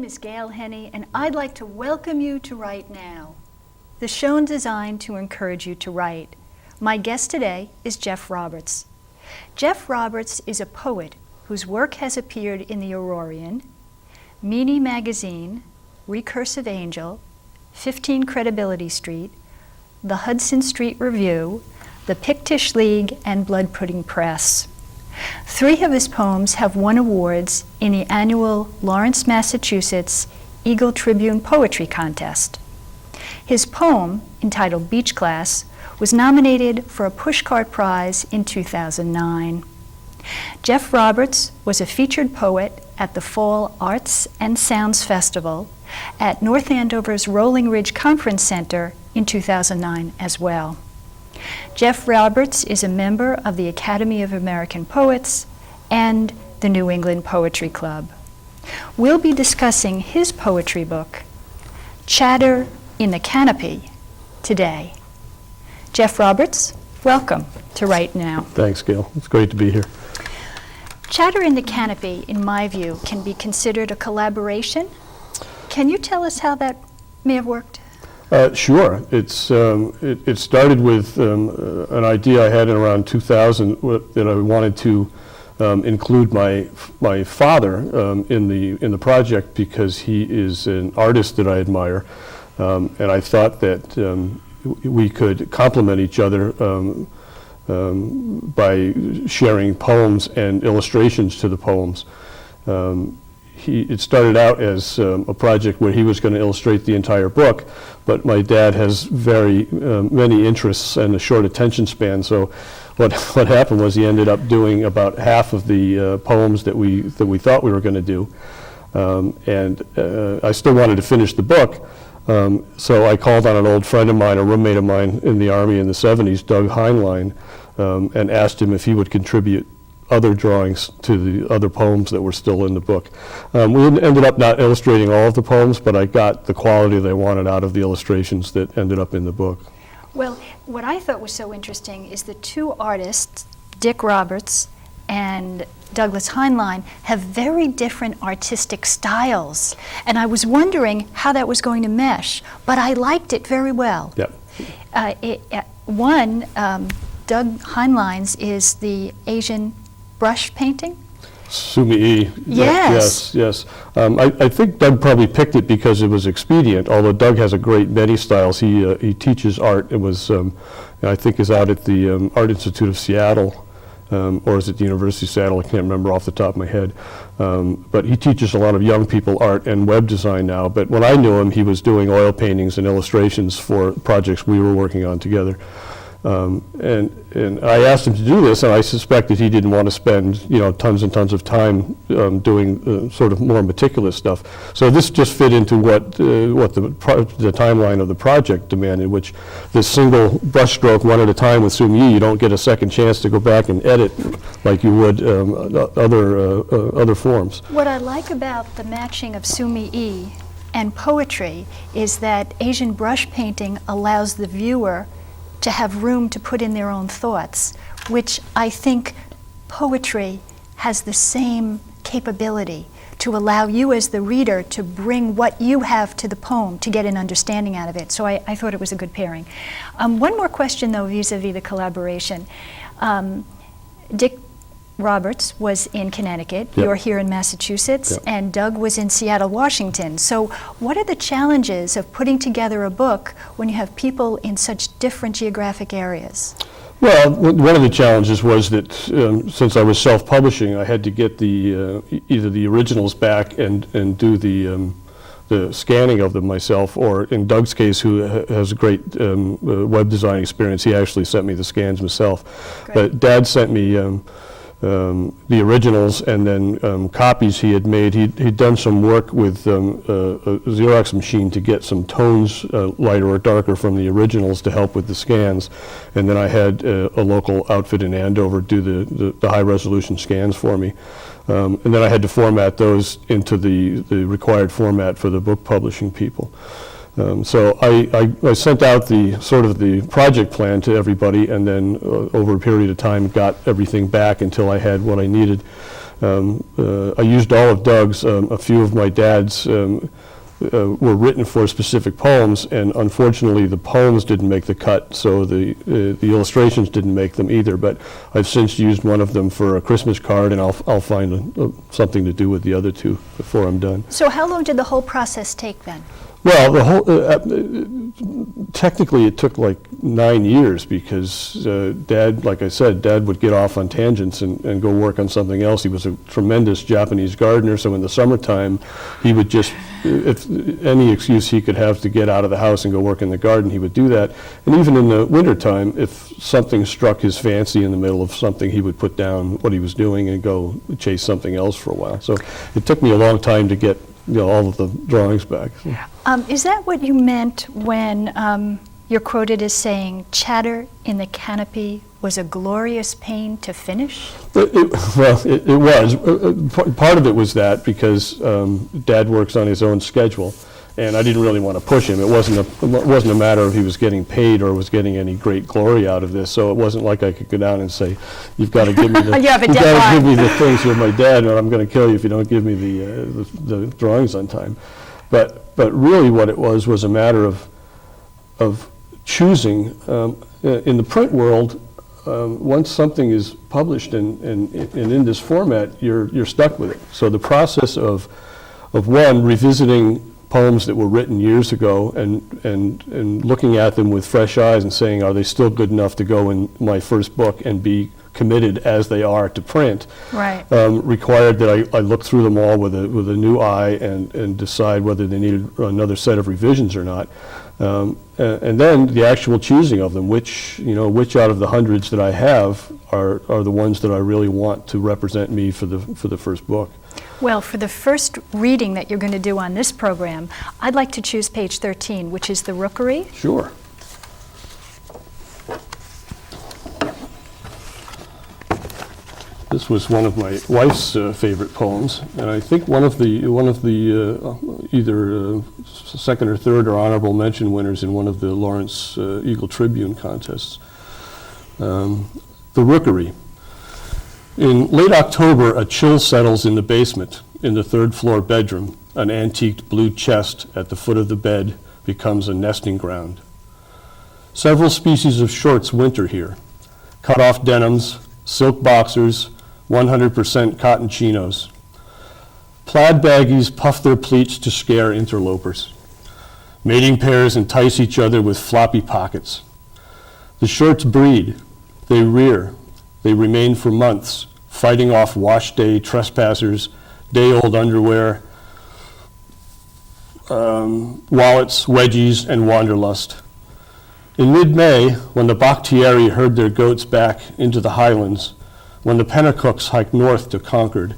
is Gayle Heney, and I'd like to welcome you to Write Now, the show designed to encourage you to write. My guest today is Jeff Roberts. Jeff Roberts is a poet whose work has appeared in the Aurorian, Meany Magazine, Recursive Angel, 15 Credibility Street, the Hudson Street Review, the Pictish League, and Blood Pudding Press. 3 of his poems have won awards in the annual Lawrence, Massachusetts Eagle Tribune Poetry Contest. His poem, entitled Beach Class, was nominated for a Pushcart Prize in 2009. Jeff Roberts was a featured poet at the Fall Arts and Sounds Festival at North Andover's Rolling Ridge Conference Center in 2009 as well. Jeff Roberts is a member of the Academy of American Poets and the New England Poetry Club. We'll be discussing his poetry book, Chatter in the Canopy, today. Jeff Roberts, welcome to Write Now. Thanks, Gayle. It's great to be here. Chatter in the Canopy, in my view, can be considered a collaboration. Can you tell us how that may have worked? Sure. It started with an idea I had in around 2000 that I wanted to include my father in the project because he is an artist that I admire, and I thought that we could complement each other by sharing poems and illustrations to the poems. It started out as a project where he was going to illustrate the entire book, but my dad has very many interests and a short attention span, so what happened was he ended up doing about half of the poems that we thought we were going to do, and I still wanted to finish the book, so I called on an old friend of mine, a roommate of mine in the Army in the 70s, Doug Heinlein, and asked him if he would contribute other drawings to the other poems that were still in the book. We ended up not illustrating all of the poems, but I got the quality that I wanted out of the illustrations that ended up in the book. Well, what I thought was so interesting is the 2 artists, Dick Roberts and Douglas Heinlein, have very different artistic styles. And I was wondering how that was going to mesh, but I liked it very well. Yep. Doug Heinlein's is the Asian brush painting? Sumi-E. Yes. Yes. I think Doug probably picked it because it was expedient, although Doug has a great many styles. He teaches art. It was, I think, is out at the Art Institute of Seattle, or is it the University of Seattle? I can't remember off the top of my head. But he teaches a lot of young people art and web design now. But when I knew him, he was doing oil paintings and illustrations for projects we were working on together. And I asked him to do this, and I suspected he didn't want to spend, tons and tons of time doing sort of more meticulous stuff. So this just fit into what the timeline of the project demanded, which this single brushstroke, one at a time with Sumi-E, you don't get a second chance to go back and edit like you would other forms. What I like about the matching of Sumi-E and poetry is that Asian brush painting allows the viewer to have room to put in their own thoughts, which I think poetry has the same capability to allow you as the reader to bring what you have to the poem to get an understanding out of it. So I thought it was a good pairing. One more question, though, vis-a-vis the collaboration. Dick Roberts was in Connecticut, Yep. You're here in Massachusetts, Yep. and Doug was in Seattle, Washington. So what are the challenges of putting together a book when you have people in such different geographic areas? Well, one of the challenges was that since I was self-publishing, I had to get the either the originals back and do the scanning of them myself, or in Doug's case, who has a great web design experience, he actually sent me the scans himself. Great. But Dad sent me the originals and then copies he had made. He'd done some work with a Xerox machine to get some tones lighter or darker from the originals to help with the scans. And then I had a local outfit in Andover do the high resolution scans for me. And then I had to format those into the required format for the book publishing people. So I sent out the sort of the project plan to everybody, and then over a period of time got everything back until I had what I needed. I used all of Doug's. A few of my dad's were written for specific poems, and unfortunately the poems didn't make the cut, so the illustrations didn't make them either. But I've since used one of them for a Christmas card, and I'll find something to do with the other two before I'm done. So how long did the whole process take then? Well, the whole technically it took like 9 years, because Dad, like I said, Dad would get off on tangents and go work on something else. He was a tremendous Japanese gardener, so in the summertime he would just, if any excuse he could have to get out of the house and go work in the garden, he would do that. And even in the wintertime, if something struck his fancy in the middle of something, he would put down what he was doing and go chase something else for a while. So it took me a long time to get all of the drawings back. Is that what you meant when you're quoted as saying, "Chatter in the canopy was a glorious pain to finish"? It was. Part of it was that because Dad works on his own schedule, and I didn't really want to push him. It wasn't a matter of he was getting paid or was getting any great glory out of this. So it wasn't like I could go down and say, "You've got to give me the, You have a you've got to deadline." give me the things. You're my dad, and I'm going to kill you if you don't give me the drawings on time." But really, what it was a matter of choosing. In the print world, once something is published and in this format, you're stuck with it. So the process of one, revisiting poems that were written years ago and looking at them with fresh eyes and saying, are they still good enough to go in my first book and be committed as they are to print, right. Required that I look through them all with a new eye and decide whether they needed another set of revisions or not. And then the actual choosing of them, which out of the hundreds that I have are the ones that I really want to represent me for the first book. Well, for the first reading that you're going to do on this program, I'd like to choose page 13, which is the Rookery. Sure. This was one of my wife's favorite poems, and I think one of the either second or third or honorable mention winners in one of the Lawrence Eagle Tribune contests. The Rookery. In late October, a chill settles in the basement. In the third floor bedroom, an antiqued blue chest at the foot of the bed becomes a nesting ground. Several species of shorts winter here. Cut-off denims, silk boxers, 100% cotton chinos. Plaid baggies puff their pleats to scare interlopers. Mating pairs entice each other with floppy pockets. The shorts breed, they rear, they remain for months, fighting off wash day trespassers, day-old underwear, wallets, wedgies, and wanderlust. In mid-May, when the Bakhtiari herd their goats back into the highlands, when the Pennacooks hike north to Concord,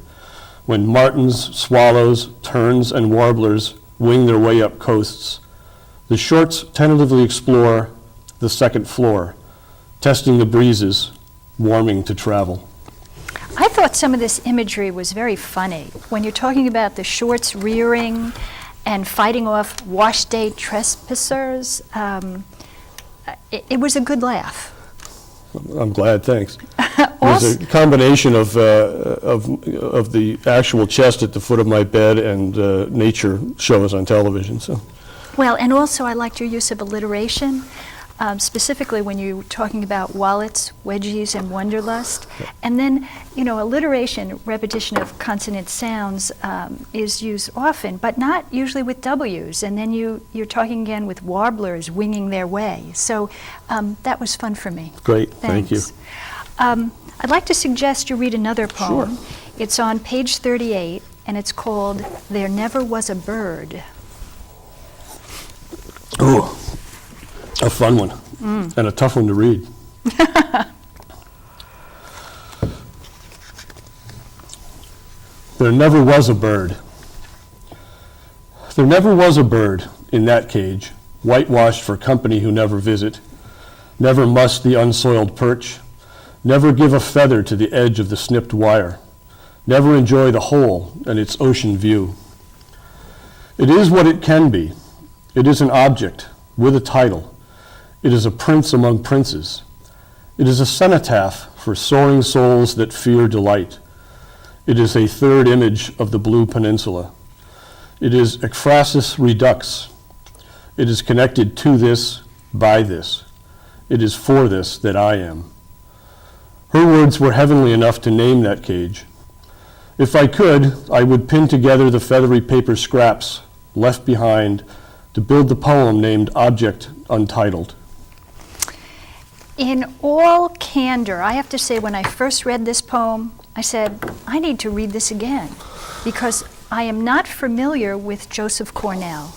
when martins, swallows, terns, and warblers wing their way up coasts, the shorts tentatively explore the second floor, testing the breezes, warming to travel. I thought some of this imagery was very funny. When you're talking about the shorts rearing and fighting off wash day trespassers, it was a good laugh. I'm glad, thanks. There's a combination of the actual chest at the foot of my bed and nature shows on television. So. Well, and also I liked your use of alliteration, specifically when you were talking about wallets, wedgies, and wanderlust. And then, alliteration, repetition of consonant sounds, is used often, but not usually with W's. And then you're talking again with warblers winging their way. So that was fun for me. Great, thank you. I'd like to suggest you read another poem. Sure. It's on page 38, and it's called There Never Was a Bird. Ooh, a fun one, and a tough one to read. There never was a bird. There never was a bird in that cage, whitewashed for company who never visit, never muss the unsoiled perch, never give a feather to the edge of the snipped wire, never enjoy the whole and its ocean view. It is what it can be. It is an object with a title. It is a prince among princes. It is a cenotaph for soaring souls that fear delight. It is a third image of the Blue Peninsula. It is ekphrasis redux. It is connected to this, by this. It is for this that I am. Her words were heavenly enough to name that cage. If I could, I would pin together the feathery paper scraps left behind to build the poem named Object Untitled. In all candor, I have to say when I first read this poem, I said, I need to read this again because I am not familiar with Joseph Cornell,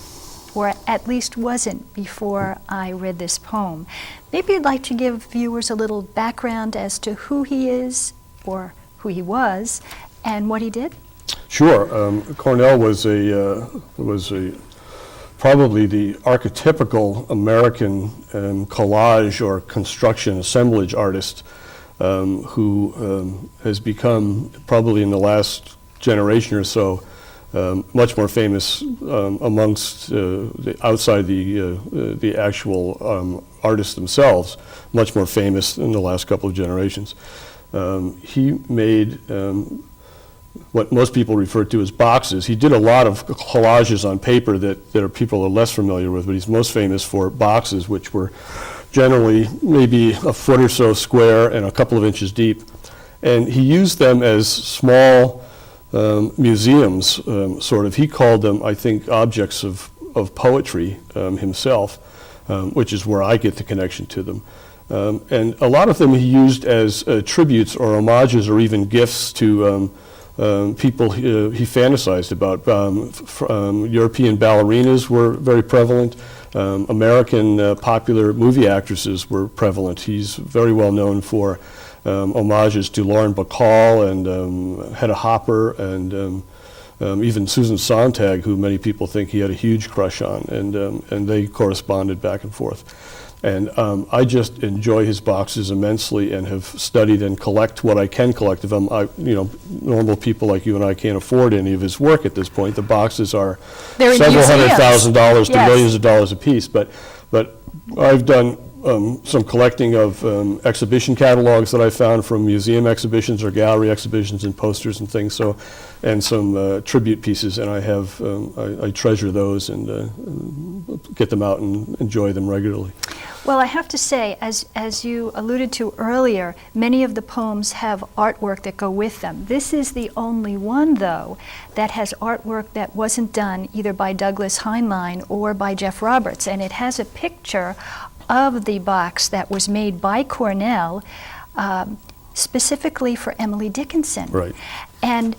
or at least wasn't before I read this poem. Maybe you'd like to give viewers a little background as to who he is or who he was and what he did? Sure. Cornell was probably the archetypical American collage or construction assemblage artist who has become, probably in the last generation or so, much more famous amongst outside the actual artists themselves, much more famous in the last couple of generations. He made what most people refer to as boxes. He did a lot of collages on paper that people are less familiar with, but he's most famous for boxes, which were generally maybe a foot or so square and a couple of inches deep. And he used them as small museums, sort of. He called them, I think, objects of poetry himself, which is where I get the connection to them. And a lot of them he used as tributes or homages or even gifts to people he fantasized about. European ballerinas were very prevalent. American popular movie actresses were prevalent. He's very well known for homages to Lauren Bacall and Hedda Hopper and even Susan Sontag, who many people think he had a huge crush on, and they corresponded back and forth. And I just enjoy his boxes immensely and have studied and collect what I can collect of them. Normal people like you and I can't afford any of his work at this point. The boxes are several $100,000 to millions of dollars a piece. But I've done some collecting of exhibition catalogs that I found from museum exhibitions or gallery exhibitions and posters and things. So, and some tribute pieces, and I treasure those and get them out and enjoy them regularly. Well, I have to say, as you alluded to earlier, many of the poems have artwork that go with them. This is the only one, though, that has artwork that wasn't done either by Douglas Heinlein or by Jeff Roberts, and it has a picture of the box that was made by Cornell specifically for Emily Dickinson. Right. And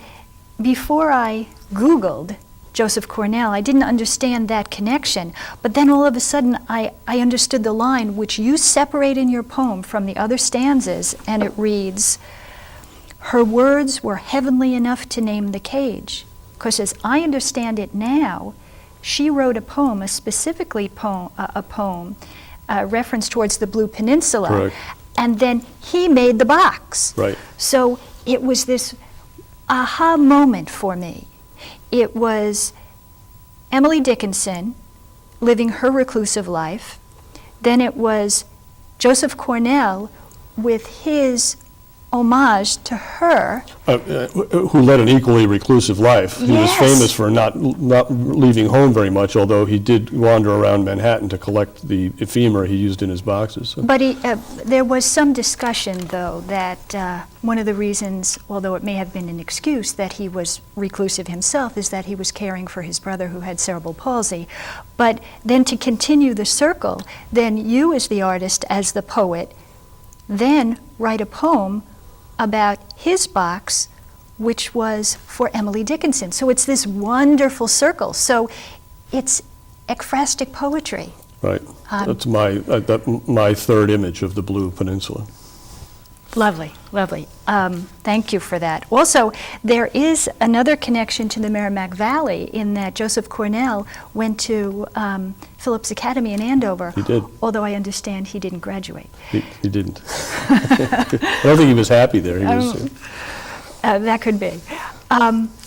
before I Googled Joseph Cornell, I didn't understand that connection, but then all of a sudden I understood the line which you separate in your poem from the other stanzas, and it reads, her words were heavenly enough to name the cage. Because as I understand it now, she wrote a poem, a poem, reference towards the Blue Peninsula. Correct. And then he made the box. Right. So it was this aha moment for me. It was Emily Dickinson living her reclusive life. Then it was Joseph Cornell with his homage to her. Who led an equally reclusive life. He was famous for not leaving home very much, although he did wander around Manhattan to collect the ephemera he used in his boxes. So. But there was some discussion, though, that one of the reasons, although it may have been an excuse, that he was reclusive himself is that he was caring for his brother who had cerebral palsy. But then to continue the circle, then you as the artist, as the poet, then write a poem about his box, which was for Emily Dickinson. So it's this wonderful circle. So it's ekphrastic poetry. Right. That's my third image of the Blue Peninsula. Lovely, lovely. Thank you for that. Also, there is another connection to the Merrimack Valley in that Joseph Cornell went to Phillips Academy in Andover. He did. Although I understand he didn't graduate. He didn't. I don't think he was happy there. He was, that could be.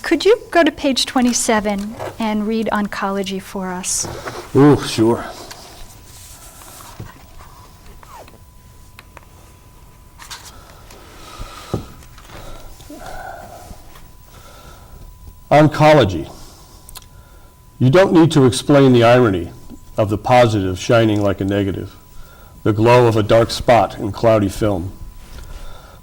Could you go to page 27 and read Oncology for us? Oh, sure. Oncology. You don't need to explain the irony of the positive shining like a negative, the glow of a dark spot in cloudy film.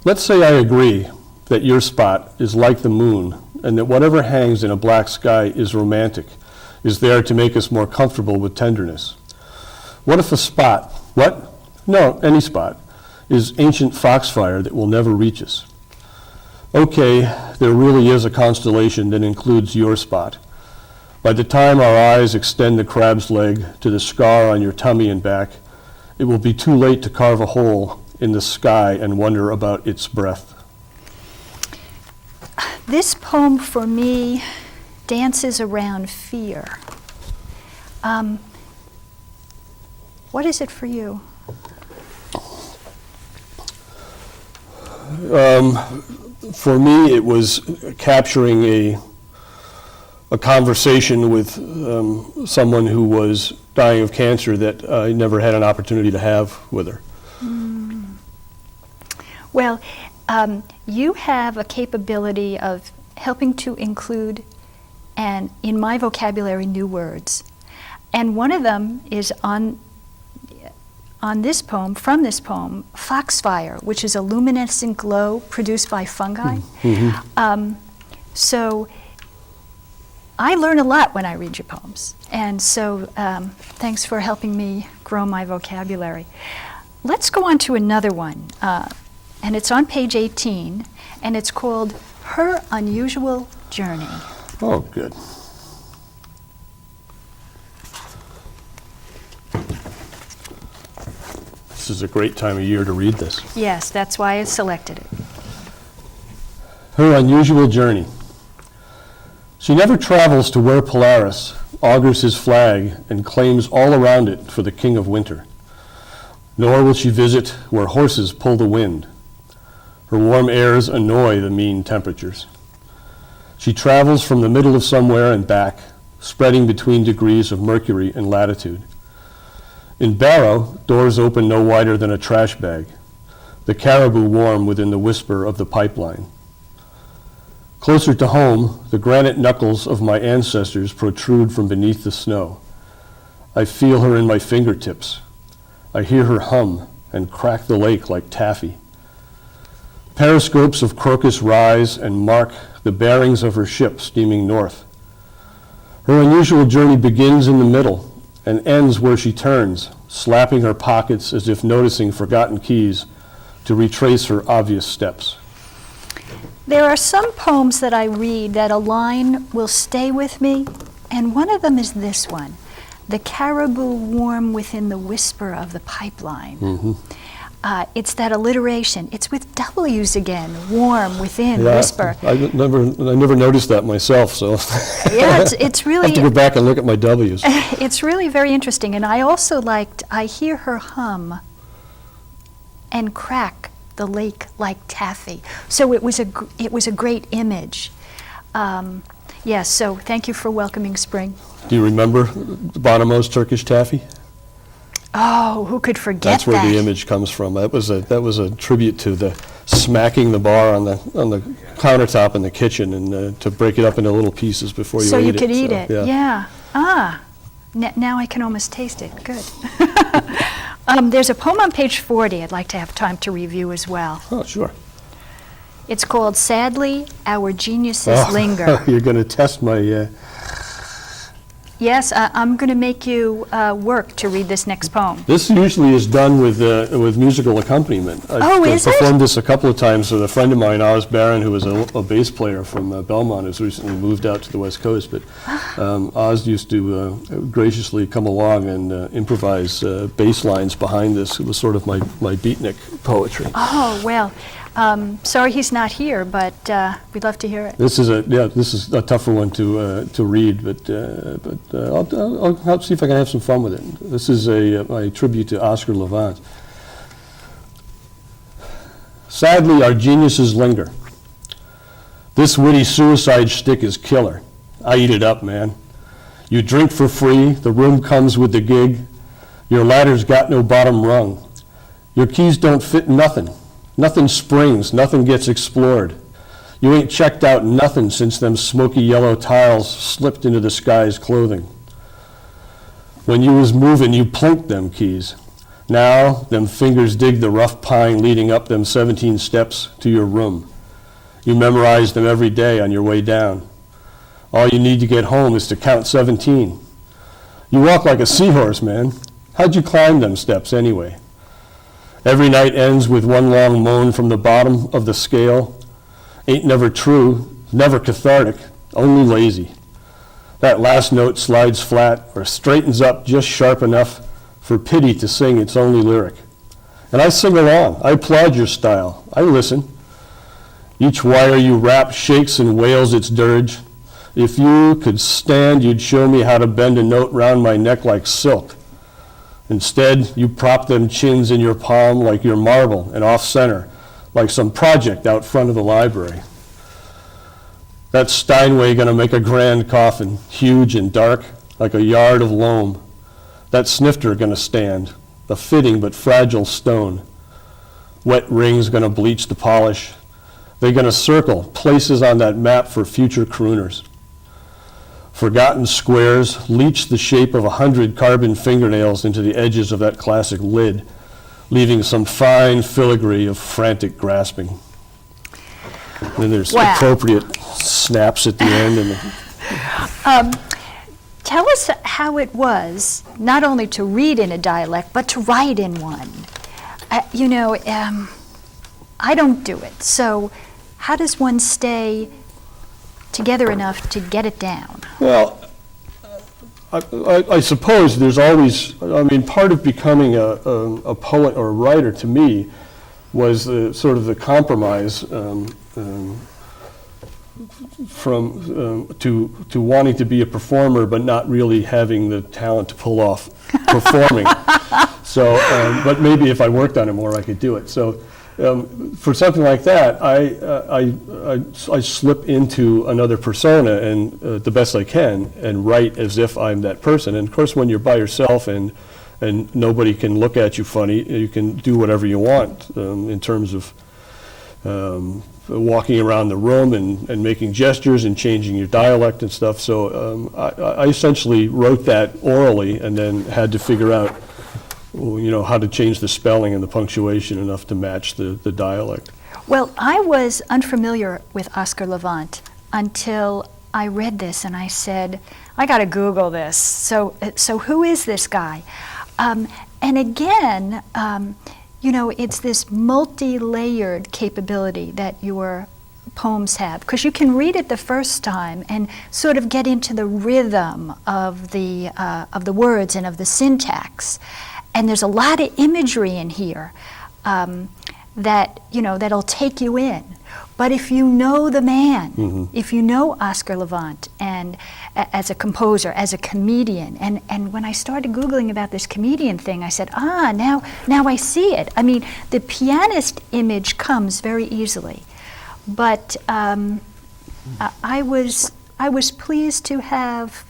Let's say I agree that your spot is like the moon, and that whatever hangs in a black sky is romantic, is there to make us more comfortable with tenderness. What if a spot, any spot, is ancient foxfire that will never reach us? Okay, there really is a constellation that includes your spot. By the time our eyes extend the crab's leg to the scar on your tummy and back, it will be too late to carve a hole in the sky and wonder about its breath. This poem for me dances around fear. What is it for you? For me, it was capturing a conversation with someone who was dying of cancer that I never had an opportunity to have with her. Well, you have a capability of helping to include, and in my vocabulary, new words. And one of them is on this poem, from this poem, foxfire, which is a luminescent glow produced by fungi. Mm-hmm. So I learn a lot when I read your poems. And so thanks for helping me grow my vocabulary. Let's go on to another one. And it's on page 18, and it's called Her Unusual Journey. Oh, good. This is a great time of year to read this. Yes, that's why I selected it. Her Unusual Journey. She never travels to where Polaris augurs his flag and claims all around it for the king of winter. Nor will she visit where horses pull the wind. Her warm airs annoy the mean temperatures. She travels from the middle of somewhere and back, spreading between degrees of mercury and latitude. In Barrow, doors open no wider than a trash bag, the caribou warm within the whisper of the pipeline. Closer to home, the granite knuckles of my ancestors protrude from beneath the snow. I feel her in my fingertips. I hear her hum and crack the lake like taffy. Periscopes of crocus rise and mark the bearings of her ship steaming north. Her unusual journey begins in the middle and ends where she turns, slapping her pockets as if noticing forgotten keys to retrace her obvious steps. There are some poems that I read that a line will stay with me, and one of them is this one, The Caribou Warm Within the Whisper of the Pipeline. Mm-hmm. It's that alliteration. It's with W's again, warm, within, whisper. I never noticed that myself, so Yeah, it's really... I have to go back and look at my W's. It's really very interesting, and I also liked, I hear her hum and crack the lake like taffy. So it was a great image. Yes, so thank you for welcoming spring. Do you remember Bonomo's Turkish taffy? Oh, who could forget that? That's where the image comes from. That was a tribute to the smacking the bar on the countertop in the kitchen and to break it up into little pieces before you ate it. So you could eat it. Yeah. Now I can almost taste it. Good. There's a poem on page 40 I'd like to have time to review as well. Oh, sure. It's called Sadly, Our Geniuses Linger. You're going to test my... Yes, I'm going to make you work to read this next poem. This usually is done with musical accompaniment. Is I've performed this a couple of times with a friend of mine, Oz Barron, who was a bass player from Belmont, who's recently moved out to the West Coast. But Oz used to graciously come along and improvise bass lines behind this. It was sort of my beatnik poetry. Oh, well. Sorry he's not here, but we'd love to hear it. This is a tougher one to read, but I'll see if I can have some fun with it. This is my tribute to Oscar Levant. Sadly, our geniuses linger. This witty suicide shtick is killer. I eat it up, man. You drink for free, the room comes with the gig. Your ladder's got no bottom rung. Your keys don't fit nothing. Nothing springs, nothing gets explored. You ain't checked out nothing since them smoky yellow tiles slipped into the sky's clothing. When you was moving, you plinked them keys. Now, them fingers dig the rough pine leading up them 17 steps to your room. You memorize them every day on your way down. All you need to get home is to count 17. You walk like a seahorse, man. How'd you climb them steps anyway? Every night ends with one long moan from the bottom of the scale. Ain't never true, never cathartic, only lazy. That last note slides flat or straightens up just sharp enough for pity to sing its only lyric. And I sing along. I applaud your style. I listen. Each wire you rap shakes and wails its dirge. If you could stand, you'd show me how to bend a note round my neck like silk. Instead, you prop them chins in your palm like you're marble and off-center, like some project out front of the library. That Steinway gonna make a grand coffin, huge and dark, like a yard of loam. That snifter gonna stand, a fitting but fragile stone. Wet rings gonna bleach the polish. They're gonna circle places on that map for future crooners. Forgotten squares leach the shape of 100 carbon fingernails into the edges of that classic lid, leaving some fine filigree of frantic grasping. And then there's appropriate snaps at the end. And Tell us how it was, not only to read in a dialect, but to write in one. I don't do it, so how does one stay together enough to get it down? Well, I suppose there's always, part of becoming a poet or a writer to me was sort of the compromise to wanting to be a performer but not really having the talent to pull off performing. So, but maybe if I worked on it more, I could do it. So, for something like that, I slip into another persona and the best I can and write as if I'm that person. And of course, when you're by yourself and nobody can look at you funny, you can do whatever you want in terms of walking around the room and making gestures and changing your dialect and stuff. So I essentially wrote that orally and then had to figure out how to change the spelling and the punctuation enough to match the dialect. Well, I was unfamiliar with Oscar Levant until I read this and I said, I got to Google this. So who is this guy? And again, it's this multi-layered capability that your poems have, because you can read it the first time and sort of get into the rhythm of the words and of the syntax. And there's a lot of imagery in here that'll take you in. But if you know the man, if you know Oscar Levant, and as a composer, as a comedian, and when I started Googling about this comedian thing, I said, now I see it. I mean, the pianist image comes very easily. But I was pleased to have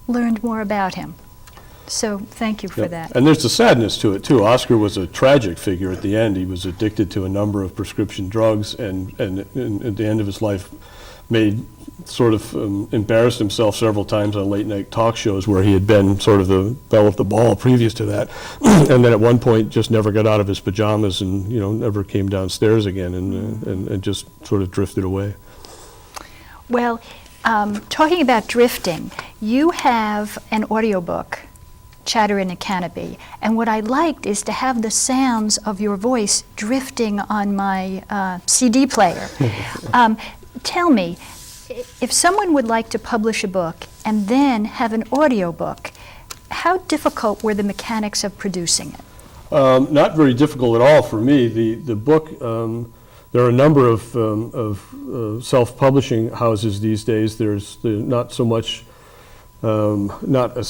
learned more about him. So thank you for that. And there's a sadness to it too. Oscar was a tragic figure at the end. He was addicted to a number of prescription drugs, and at the end of his life embarrassed himself several times on late night talk shows where he had been sort of the belle of the ball previous to that, and then at one point just never got out of his pajamas and never came downstairs again, and just sort of drifted away. Well, talking about drifting, you have an audiobook, Chatter in a Canopy, and what I liked is to have the sounds of your voice drifting on my CD player. Tell me, if someone would like to publish a book and then have an audiobook, how difficult were the mechanics of producing it? Not very difficult at all for me. The book, there are a number of self-publishing houses these days. There's not so much not a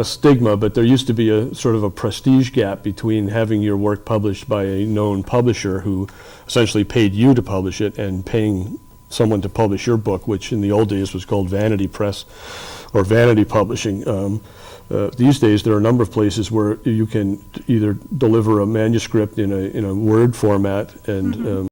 stigma, but there used to be a sort of a prestige gap between having your work published by a known publisher who essentially paid you to publish it and paying someone to publish your book, which in the old days was called Vanity Press or Vanity Publishing. These days, there are a number of places where you can either deliver a manuscript in a Word format and